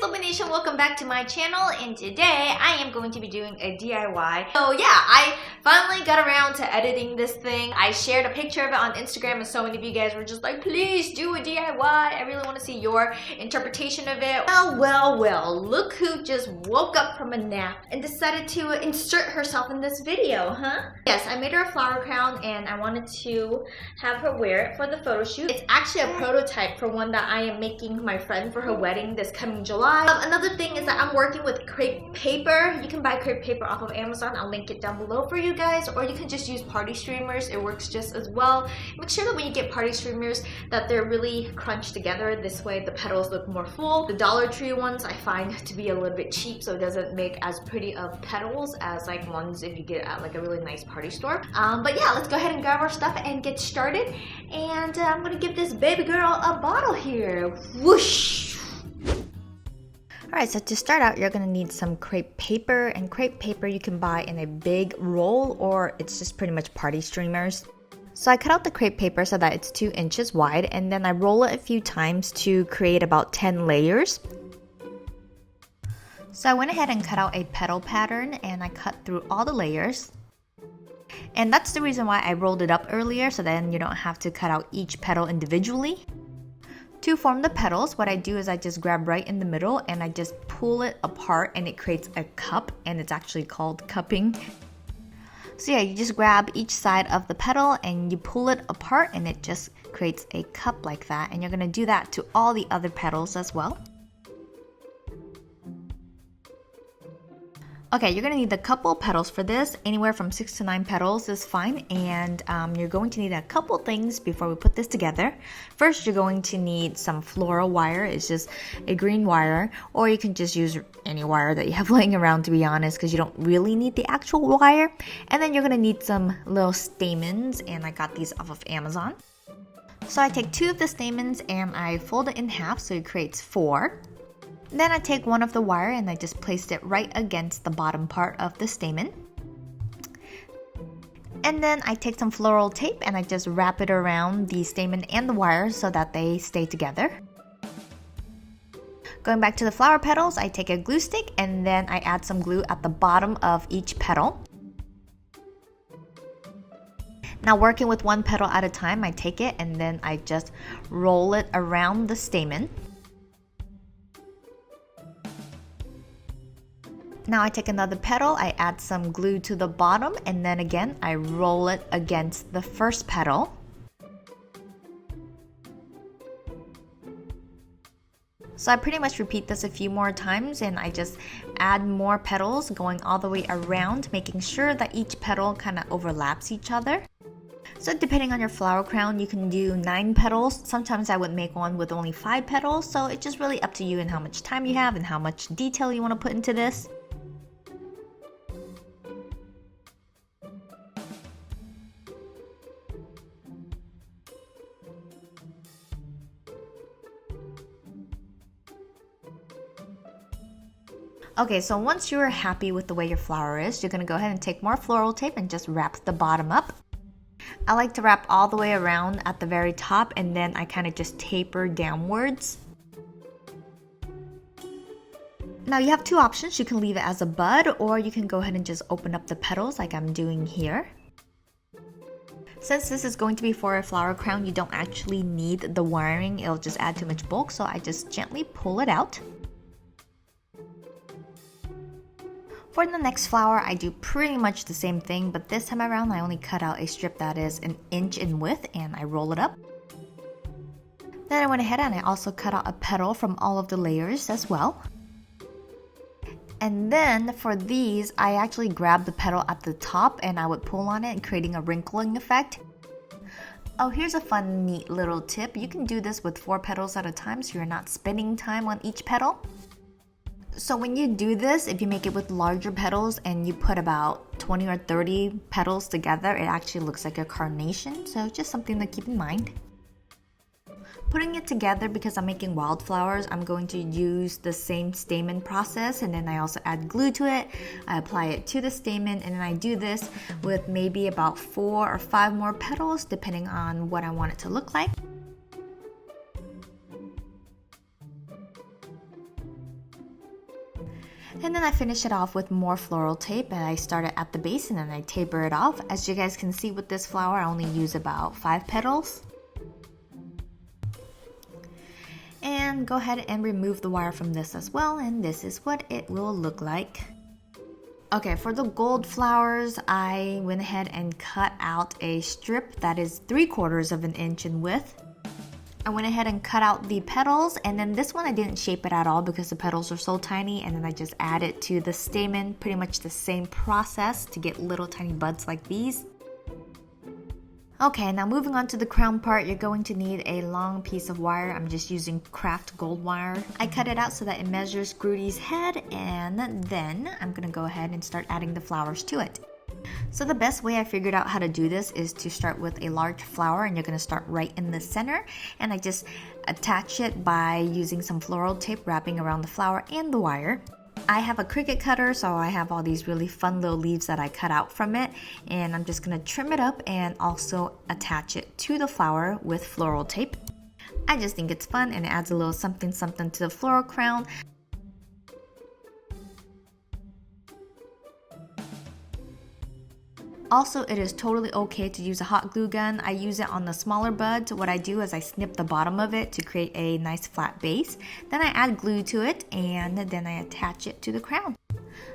Sloabie Nation, welcome back to my channel, and today I am going to be doing a DIY. So yeah, I finally got around to editing this thing. I shared a picture of it on Instagram and so many of you guys were just like, please do a DIY. I really want to see your interpretation of it. Well, look who just woke up from a nap and decided to insert herself in this video, huh? Yes, I made her a flower crown and I wanted to have her wear it for the photo shoot. It's actually a prototype for one that I am making my friend for her wedding this coming July. Another thing is that I'm working with crepe paper. You can buy crepe paper off of Amazon. I'll link it down below for you guys, or you can just use party streamers. It works just as well. Make sure that when you get party streamers that they're really crunched together. This way the petals look more full. The Dollar Tree ones I find to be a little bit cheap, so it doesn't make as pretty of petals as like ones if you get at like a really nice party store. But yeah, let's go ahead and grab our stuff and get started. And I'm gonna give this baby girl a bottle here. Whoosh! Alright, so to start out, you're going to need some crepe paper, and crepe paper you can buy in a big roll, or it's just pretty much party streamers. So I cut out the crepe paper so that it's 2 inches wide, and then I roll it a few times to create about 10 layers. So I went ahead and cut out a petal pattern, and I cut through all the layers. And that's the reason why I rolled it up earlier, so then you don't have to cut out each petal individually. To form the petals, what I do is I just grab right in the middle and I just pull it apart and it creates a cup, and it's actually called cupping. So yeah, you just grab each side of the petal and you pull it apart and it just creates a cup like that, and you're going to do that to all the other petals as well. Okay, you're going to need a couple petals for this. Anywhere from 6 to 9 petals is fine, and you're going to need a couple things before we put this together. First, you're going to need some floral wire. It's just a green wire, or you can just use any wire that you have laying around, to be honest, because you don't really need the actual wire. And then you're going to need some little stamens, and I got these off of Amazon. So I take 2 of the stamens and I fold it in half so it creates 4. Then I take one of the wire and I just placed it right against the bottom part of the stamen. And then I take some floral tape and I just wrap it around the stamen and the wire so that they stay together. Going back to the flower petals, I take a glue stick and then I add some glue at the bottom of each petal. Now, working with one petal at a time, I take it and then I just roll it around the stamen. Now I take another petal, I add some glue to the bottom, and then again I roll it against the first petal. So I pretty much repeat this a few more times, and I just add more petals going all the way around, making sure that each petal kind of overlaps each other. So depending on your flower crown, you can do 9 petals. Sometimes I would make one with only 5 petals, so it's just really up to you and how much time you have and how much detail you want to put into this. Okay, so once you're happy with the way your flower is, you're going to go ahead and take more floral tape and just wrap the bottom up. I like to wrap all the way around at the very top, and then I kind of just taper downwards. Now you have 2 options. You can leave it as a bud, or you can go ahead and just open up the petals like I'm doing here. Since this is going to be for a flower crown, you don't actually need the wiring. It'll just add too much bulk, so I just gently pull it out. For the next flower, I do pretty much the same thing, but this time around I only cut out a strip that is 1 inch in width and I roll it up. Then I went ahead and I also cut out a petal from all of the layers as well. And then for these, I actually grabbed the petal at the top and I would pull on it, creating a wrinkling effect. Oh, here's a fun, neat little tip. You can do this with 4 petals at a time so you're not spending time on each petal. So when you do this, if you make it with larger petals and you put about 20 or 30 petals together, it actually looks like a carnation, so just something to keep in mind. Putting it together, because I'm making wildflowers, I'm going to use the same stamen process, and then I also add glue to it. I apply it to the stamen, and then I do this with maybe about 4 or 5 more petals depending on what I want it to look like. And then I finish it off with more floral tape, and I start it at the base and then I taper it off. As you guys can see with this flower, I only use about 5 petals. And go ahead and remove the wire from this as well, and this is what it will look like. Okay, for the gold flowers, I went ahead and cut out a strip that is 3/4 of an inch in width. I went ahead and cut out the petals, and then this one I didn't shape it at all because the petals are so tiny, and then I just added to the stamen, pretty much the same process to get little tiny buds like these. Okay, now moving on to the crown part, you're going to need a long piece of wire. I'm just using craft gold wire. I cut it out so that it measures Grudy's head, and then I'm gonna go ahead and start adding the flowers to it. So the best way I figured out how to do this is to start with a large flower, and you're gonna start right in the center, and I just attach it by using some floral tape wrapping around the flower and the wire. I have a Cricut cutter, so I have all these really fun little leaves that I cut out from it, and I'm just gonna trim it up and also attach it to the flower with floral tape. I just think it's fun and it adds a little something something to the floral crown. Also, it is totally okay to use a hot glue gun. I use it on the smaller buds. What I do is I snip the bottom of it to create a nice flat base. Then I add glue to it, and then I attach it to the crown.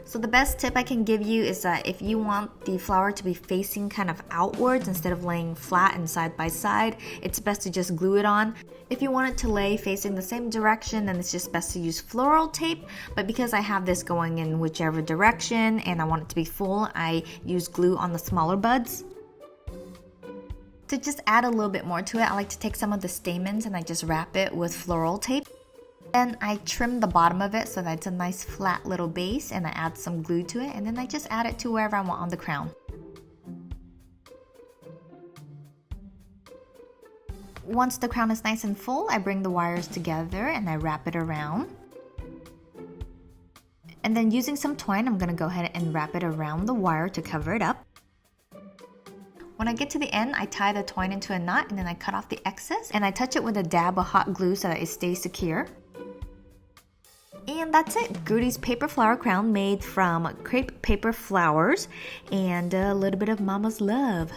So the best tip I can give you is that if you want the flower to be facing kind of outwards instead of laying flat and side by side, it's best to just glue it on. If you want it to lay facing the same direction, then it's just best to use floral tape. But because I have this going in whichever direction and I want it to be full, I use glue on the smaller buds. To just add a little bit more to it, I like to take some of the stamens and I just wrap it with floral tape. Then I trim the bottom of it so that it's a nice flat little base, and I add some glue to it, and then I just add it to wherever I want on the crown. Once the crown is nice and full, I bring the wires together and I wrap it around. And then using some twine, I'm going to go ahead and wrap it around the wire to cover it up. When I get to the end, I tie the twine into a knot, and then I cut off the excess, and I touch it with a dab of hot glue so that it stays secure. And that's it, Grudy's paper flower crown made from crepe paper flowers and a little bit of mama's love.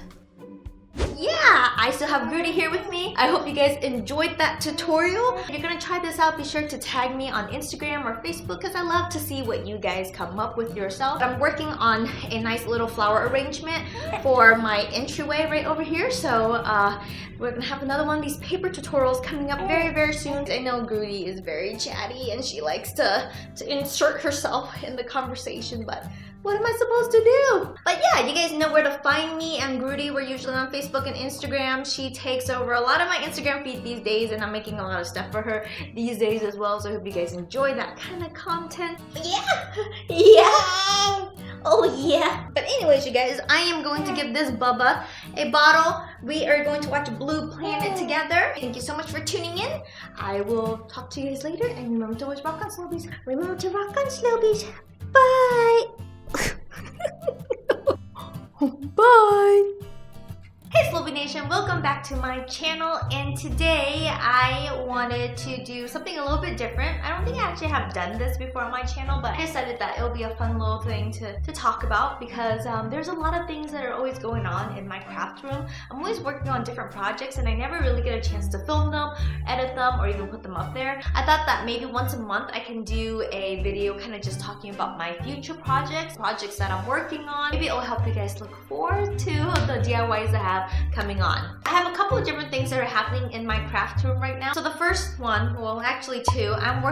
Yeah, I still have Grudy here with me. I hope you guys enjoyed that tutorial. If you're gonna try this out, be sure to tag me on Instagram or Facebook because I love to see what you guys come up with yourself. I'm working on a nice little flower arrangement for my entryway right over here. So we're gonna have another one of these paper tutorials coming up very, very soon. I know Grudy is very chatty and she likes to insert herself in the conversation, but what am I supposed to do? But yeah, you guys know where to find me and Grudy. We're usually on Facebook and Instagram. She takes over a lot of my Instagram feed these days, and I'm making a lot of stuff for her these days as well. So I hope you guys enjoy that kind of content. Yeah! Yeah! Oh yeah! But anyways, you guys, I am going to give this Bubba a bottle. We are going to watch Blue Planet together. Thank you so much for tuning in. I will talk to you guys later, and remember to always rock on, Sloabies. Remember to rock on, Sloabies. Bye! Bye! Hey Sloabie Nation, welcome back to my channel, and today I wanted to do something a little bit different. I don't think I actually have done this before on my channel, but I decided that it'll be a fun little thing to talk about because there's a lot of things that are always going on in my craft room. I'm always working on different projects and I never really get a chance to film them, edit them, or even put them up there. I thought that maybe once a month I can do a video kind of just talking about my future projects that I'm working on. Maybe it'll help you guys look forward to the DIYs I have coming on. I have a couple of different things that are happening in my craft room right now. So the first one, well actually two, I'm